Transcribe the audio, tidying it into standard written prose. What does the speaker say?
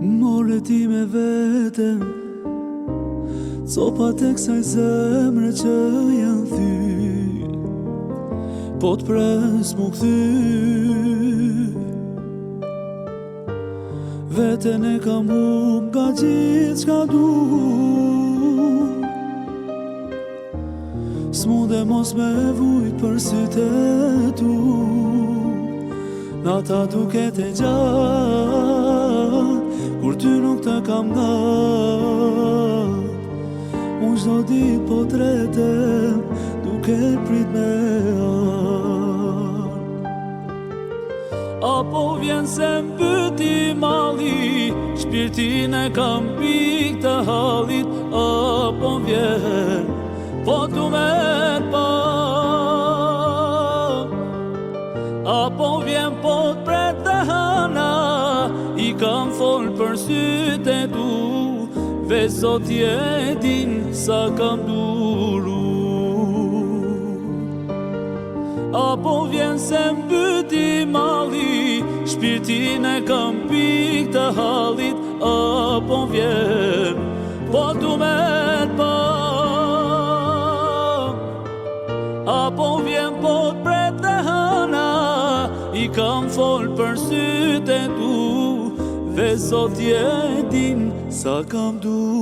More ti me vete copat e kësaj zemre që janë thy, po t'pres mu kthy. Veten e kam humb nga gjithë çka du, s'munde mos me vujt për sytë e tu. Nata duket e gjatë, kur ty nuk të kam gat. Unë çdo ditë po t'retem, duke prit me ardh. Apo vjen se mbyti malli, shpirtin e kam pik të hallit. Apo vjen, po tu me pa. Apo vjen po t'pret dhe hana, i kam fol për sytë e tu. Veç Zoti e din sa kam duru. Apo vjen se mbyti malli, shpirtin e kam pik të hallit. Apo vjen, po tu me pa. Apo vjen po t'pret dhe hana, i kam fol për sytë e tu. Veç Zoti e din sa kam du.